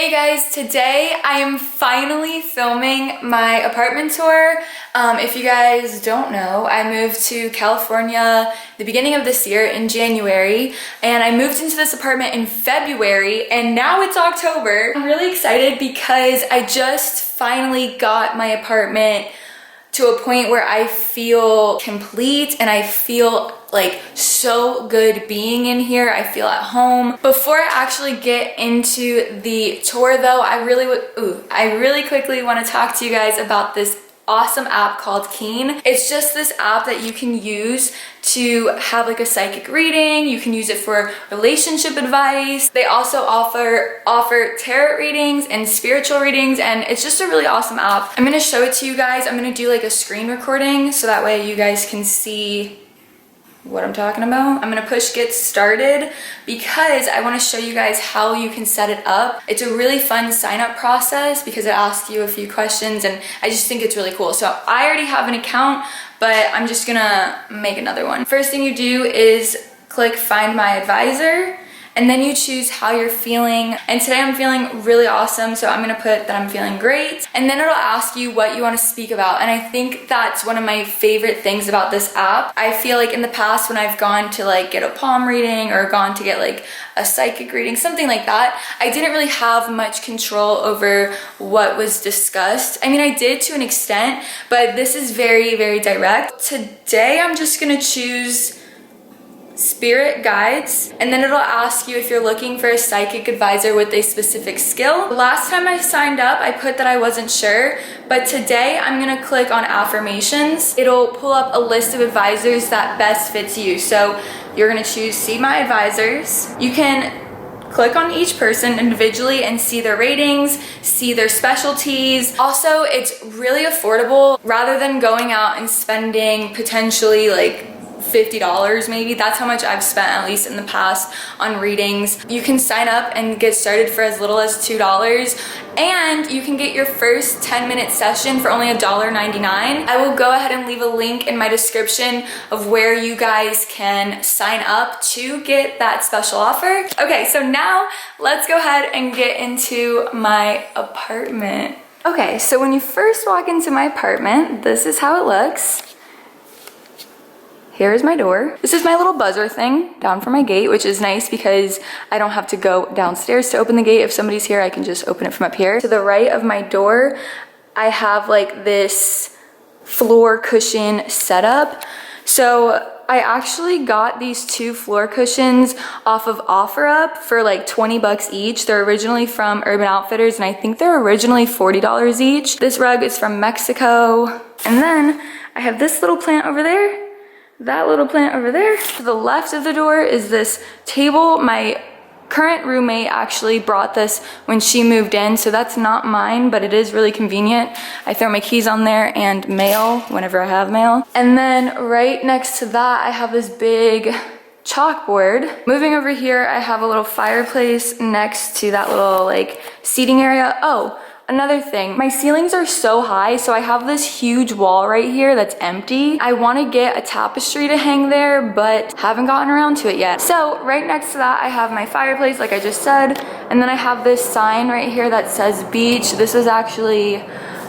Hey guys, today I am finally filming my apartment tour. If you guys don't know, I moved to California the beginning of this year in January, and I moved into this apartment in February, and now it's October. I'm really excited because I just finally got my apartment to a point where I feel complete and I feel like so good being in here. I feel at home. Before I actually get into the tour though, I really quickly want to talk to you guys about this awesome app called Keane. It's just this app that you can use to have like a psychic reading. You can use it for relationship advice. They also offer tarot readings and spiritual readings, and it's just a really awesome app. I'm gonna show it to you guys. I'm gonna do like a screen recording so that way you guys can see what I'm talking about. I'm gonna push get started because I want to show you guys how you can set it up. It's a really fun sign up process because it asks you a few questions, and I just think it's really cool. So I already have an account, but I'm just gonna make another one. First thing you do is click Find My Advisor, and then you choose how you're feeling. And today I'm feeling really awesome, so I'm gonna put that I'm feeling great. And then it'll ask you what you want to speak about. And I think that's one of my favorite things about this app. I feel like in the past when I've gone to like get a palm reading or gone to get like a psychic reading, something like that, I didn't really have much control over what was discussed. I mean, I did to an extent, but this is very, very direct. Today I'm just gonna choose Spirit Guides, and then it'll ask you if you're looking for a psychic advisor with a specific skill. Last time I signed up, I put that I wasn't sure, but today I'm gonna click on affirmations. It'll pull up a list of advisors that best fits you. So you're gonna choose See My Advisors. You can click on each person individually and see their ratings, see their specialties. Also, it's really affordable rather than going out and spending potentially like $50 maybe. That's how much I've spent, at least in the past, on readings. You can sign up and get started for as little as $2, and you can get your first 10-minute session for only $1.99. I will go ahead and leave a link in my description of where you guys can sign up to get that special offer. Okay, so now let's go ahead and get into my apartment. Okay, so when you first walk into my apartment, this is how it looks. Here's my door. This is my little buzzer thing down for my gate, which is nice because I don't have to go downstairs to open the gate. If somebody's here, I can just open it from up here. To the right of my door, I have like this floor cushion setup. So I actually got these two floor cushions off of OfferUp for like 20 bucks each. They're originally from Urban Outfitters, and I think they're originally $40 each. This rug is from Mexico. And then I have this little plant over there. That little plant over there. To the left of the door is this table. My current roommate actually brought this when she moved in, so that's not mine, but it is really convenient. I throw my keys on there and mail whenever I have mail. And then right next to that, I have this big chalkboard. Moving over here, I have a little fireplace next to that little like seating area. Oh, another thing, my ceilings are so high, so I have this huge wall right here that's empty. I want to get a tapestry to hang there, but haven't gotten around to it yet. So right next to that, I have my fireplace, like I just said, and then I have this sign right here that says beach. This is actually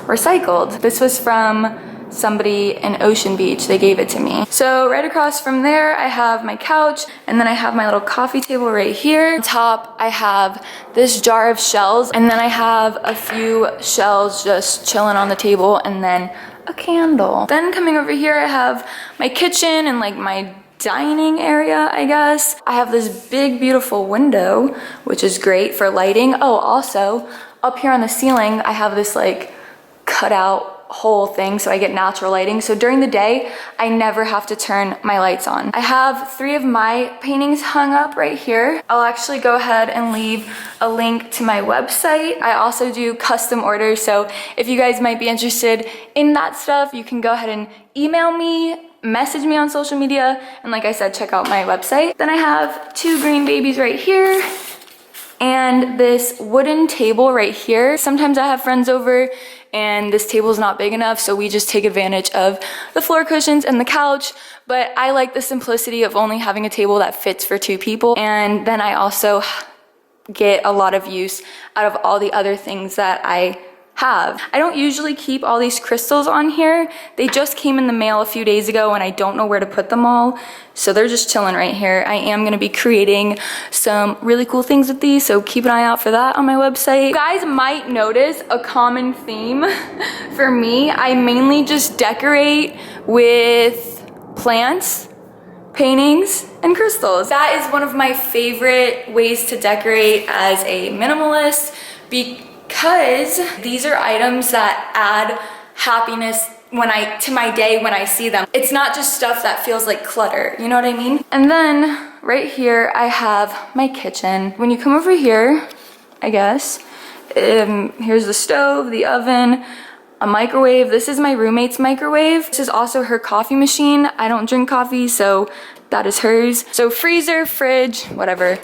recycled. This was from somebody in Ocean Beach. They gave it to me. So right across from there, I have my couch, and then I have my little coffee table right here. On top, I have this jar of shells, and then I have a few shells just chilling on the table, and then a candle. Then coming over here, I have my kitchen and like my dining area, I guess. I have this big, beautiful window, which is great for lighting. Oh, also, up here on the ceiling, I have this like cutout whole thing so I get natural lighting. So during the day, I never have to turn my lights on. I have 3 of my paintings hung up right here. I'll actually go ahead and leave a link to my website. I also do custom orders, so if you guys might be interested in that stuff, you can go ahead and email me, message me on social media, and like I said, check out my website. Then I have 2 green babies right here, and this wooden table right here. Sometimes I have friends over and this table is not big enough, so we just take advantage of the floor cushions and the couch, but I like the simplicity of only having a table that fits for 2 people. And then I also get a lot of use out of all the other things that I have. I don't usually keep all these crystals on here. They just came in the mail a few days ago and I don't know where to put them all. So they're just chilling right here. I am gonna be creating some really cool things with these, so keep an eye out for that on my website. You guys might notice a common theme for me. I mainly just decorate with plants, paintings, and crystals. That is one of my favorite ways to decorate as a minimalist because these are items that add happiness to my day when I see them. It's not just stuff that feels like clutter, you know what I mean? And then right here I have my kitchen. When you come over here, I guess, here's the stove, the oven, a microwave. This is my roommate's microwave. This is also her coffee machine. I don't drink coffee, so that is hers. So freezer, fridge, whatever.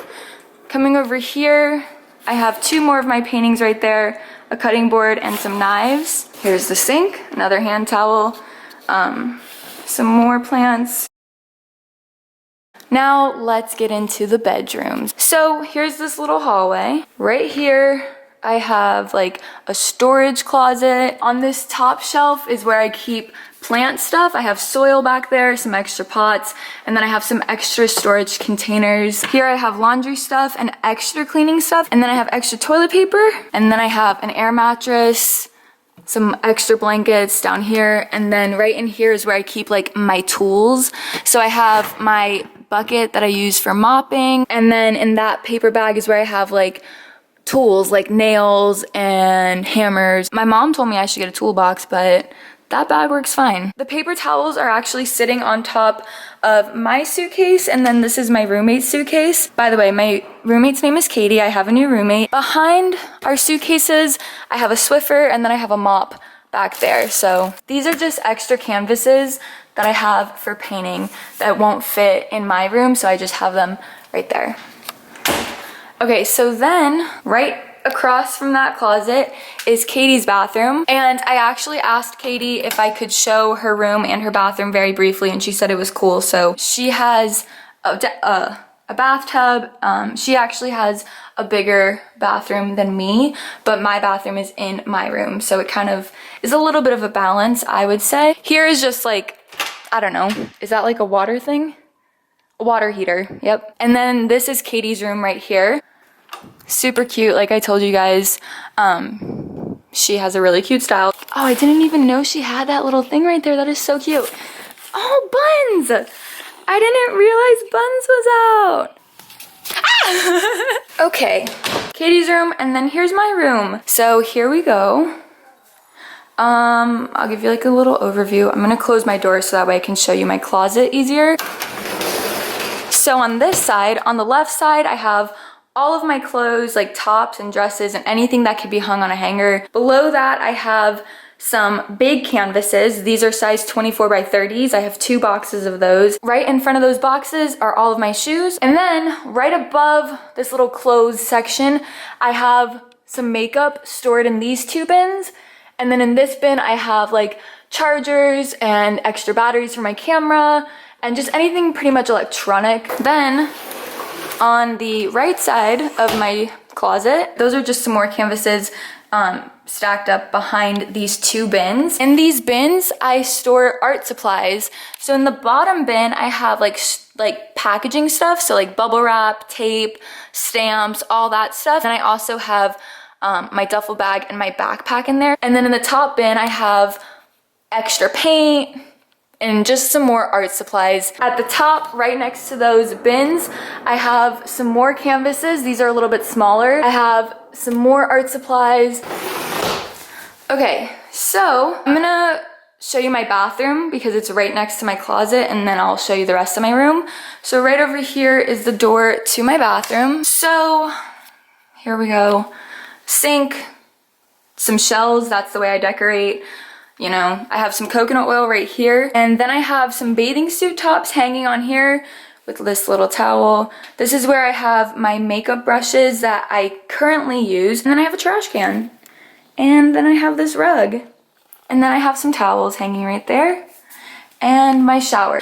Coming over here, I have 2 more of my paintings right there, a cutting board and some knives. Here's the sink, another hand towel, some more plants. Now let's get into the bedrooms. So here's this little hallway. Right here, I have like a storage closet. On this top shelf is where I keep plant stuff. I have soil back there, some extra pots, and then I have some extra storage containers. Here I have laundry stuff and extra cleaning stuff, and then I have extra toilet paper, and then I have an air mattress, some extra blankets down here, and then right in here is where I keep like my tools. So I have my bucket that I use for mopping, and then in that paper bag is where I have like tools like nails and hammers. My mom told me I should get a toolbox, but that bag works fine. The paper towels are actually sitting on top of my suitcase, and then this is my roommate's suitcase. By the way, my roommate's name is Katie. I have a new roommate. Behind our suitcases, I have a Swiffer, and then I have a mop back there. So these are just extra canvases that I have for painting that won't fit in my room, so I just have them right there. Okay, so then right across from that closet is Katie's bathroom, and I actually asked Katie if I could show her room and her bathroom very briefly, and she said it was cool. So she has a bathtub. She actually has a bigger bathroom than me, but my bathroom is in my room, so it kind of is a little bit of a balance, I would say. Here is just like, I don't know, is that like a water thing? A water heater, yep. And then this is Katie's room right here. Super cute, like I told you guys. She has a really cute style. Oh, I didn't even know she had that little thing right there. That is so cute. Oh, Buns! I didn't realize Buns was out. Ah! Okay, Katie's room, and then here's my room. So here we go. I'll give you like a little overview. I'm gonna close my door so that way I can show you my closet easier. So on this side, on the left side, I have all of my clothes, like tops and dresses and anything that could be hung on a hanger. Below that, I have some big canvases. These are size 24 by 30s. I have 2 boxes of those. Right in front of those boxes are all of my shoes. And then right above this little clothes section, I have some makeup stored in these 2 bins. And then in this bin, I have like chargers and extra batteries for my camera and just anything pretty much electronic. Then on the right side of my closet, those are just some more canvases stacked up behind these 2 bins. In these bins, I store art supplies. So in the bottom bin, I have like packaging stuff, so like bubble wrap, tape, stamps, all that stuff. And I also have my duffel bag and my backpack in there. And then in the top bin, I have extra paint and just some more art supplies. At the top, right next to those bins, I have some more canvases. These are a little bit smaller. I have some more art supplies. Okay, so I'm gonna show you my bathroom because it's right next to my closet, and then I'll show you the rest of my room. So right over here is the door to my bathroom. So here we go. Sink, some shelves, that's the way I decorate. You know, I have some coconut oil right here, and then I have some bathing suit tops hanging on here with this little towel. This is where I have my makeup brushes that I currently use, and then I have a trash can, and then I have this rug, and then I have some towels hanging right there, and my shower.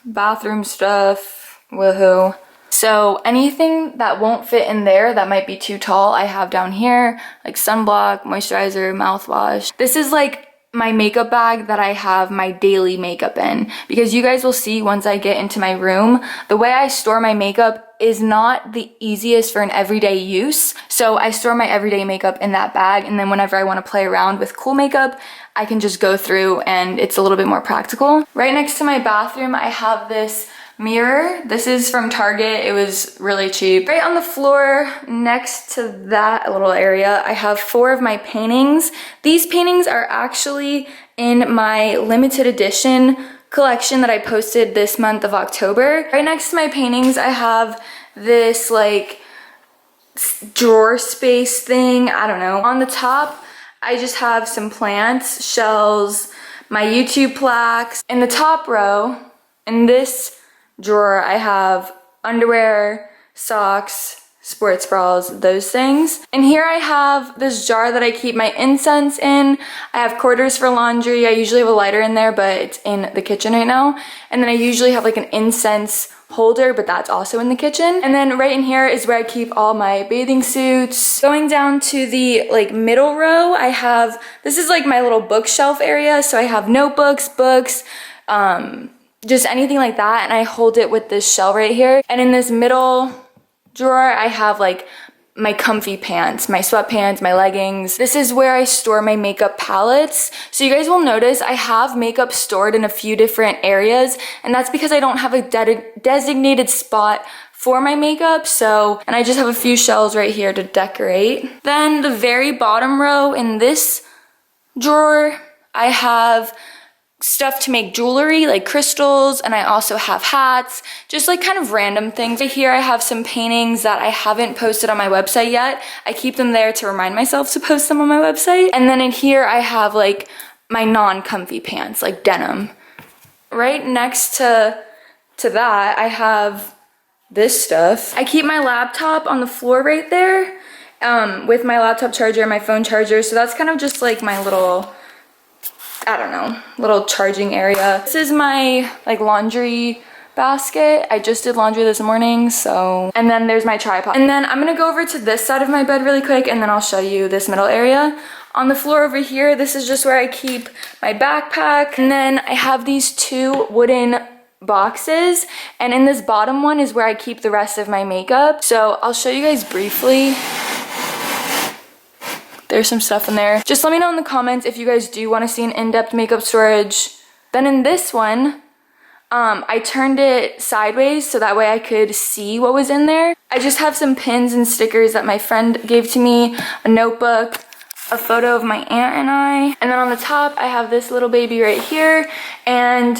Bathroom stuff, woohoo. So anything that won't fit in there that might be too tall, I have down here, like sunblock, moisturizer, mouthwash. This is like my makeup bag that I have my daily makeup in, because you guys will see once I get into my room, the way I store my makeup is not the easiest for an everyday use. So I store my everyday makeup in that bag, and then whenever I want to play around with cool makeup, I can just go through and it's a little bit more practical. Right next to my bathroom, I have this mirror. This is from Target. It was really cheap. Right on the floor next to that little area, I have 4 of my paintings. These paintings are actually in my limited edition collection that I posted this month of October. Right next to my paintings, I have this like drawer space thing. I don't know. On the top, I just have some plants, shells, my YouTube plaques. In the top row, in this drawer, I have underwear, socks, sports bras, those things. And here I have this jar that I keep my incense in. I have quarters for laundry. I usually have a lighter in there, but it's in the kitchen right now. And then I usually have like an incense holder, but that's also in the kitchen. And then right in here is where I keep all my bathing suits. Going down to the like middle row, I have, this is like my little bookshelf area. So I have notebooks, books, just anything like that, and I hold it with this shell right here. And in this middle drawer, I have like my comfy pants, my sweatpants, my leggings. This is where I store my makeup palettes. So you guys will notice I have makeup stored in a few different areas, and that's because I don't have a designated spot for my makeup. So, and I just have a few shelves right here to decorate. Then the very bottom row in this drawer, I have stuff to make jewelry, like crystals, and I also have hats, just like kind of random things. Right here I have some paintings that I haven't posted on my website yet. I keep them there to remind myself to post them on my website. And then in here I have like my non-comfy pants, like denim. Right next to that, I have this stuff. I keep my laptop on the floor right there with my laptop charger and my phone charger. So that's kind of just like my little, I don't know, little charging area. This is my like laundry basket. I just did laundry this morning, so. And then there's my tripod. And then I'm gonna go over to this side of my bed really quick, and then I'll show you this middle area. On the floor over here, this is just where I keep my backpack. And then I have these 2 wooden boxes, and in this bottom one is where I keep the rest of my makeup. So I'll show you guys briefly. There's some stuff in there. Just let me know in the comments if you guys do want to see an in-depth makeup storage. Then in this one, I turned it sideways so that way I could see what was in there. I just have some pins and stickers that my friend gave to me, a notebook, a photo of my aunt and I. And then on the top, I have this little baby right here, and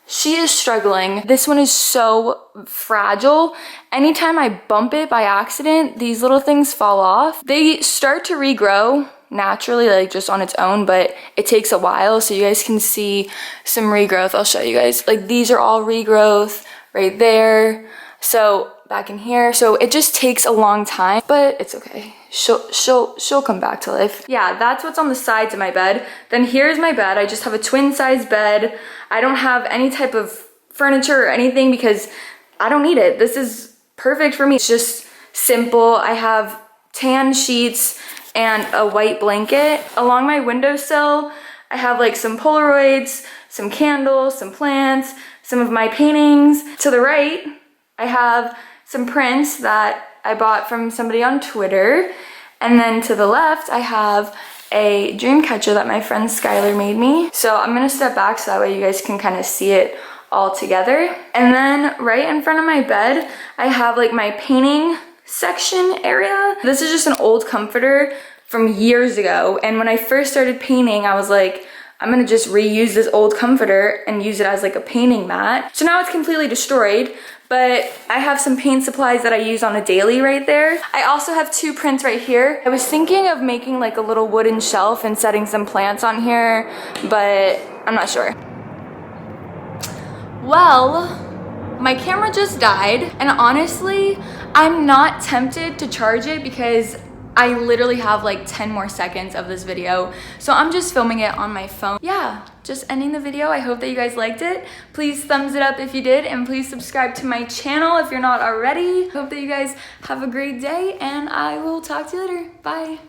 she is struggling. This one is so fragile. Anytime I bump it by accident, these little things fall off. They start to regrow naturally, like just on its own, but it takes a while, so you guys can see some regrowth. I'll show you guys. Like these are all regrowth right there. So back in here. So it just takes a long time, but it's okay. She'll come back to life. Yeah, that's what's on the sides of my bed. Then here's my bed. I just have a twin size bed. I don't have any type of furniture or anything because I don't need it. This is perfect for me. It's just simple. I have tan sheets and a white blanket. Along my windowsill, I have like some Polaroids, some candles, some plants, some of my paintings. To the right, I have some prints that I bought from somebody on Twitter. And then to the left, I have a dream catcher that my friend Skylar made me. So I'm gonna step back so that way you guys can kind of see it all together. And then right in front of my bed, I have like my painting section area. This is just an old comforter from years ago. And when I first started painting, I was like, I'm gonna just reuse this old comforter and use it as like a painting mat. So now it's completely destroyed, but I have some paint supplies that I use on a daily right there. I also have 2 prints right here. I was thinking of making like a little wooden shelf and setting some plants on here, but I'm not sure. Well, my camera just died, and honestly, I'm not tempted to charge it because I literally have like 10 more seconds of this video. So I'm just filming it on my phone. Yeah, just ending the video. I hope that you guys liked it. Please thumbs it up if you did, and please subscribe to my channel if you're not already. Hope that you guys have a great day, and I will talk to you later. Bye.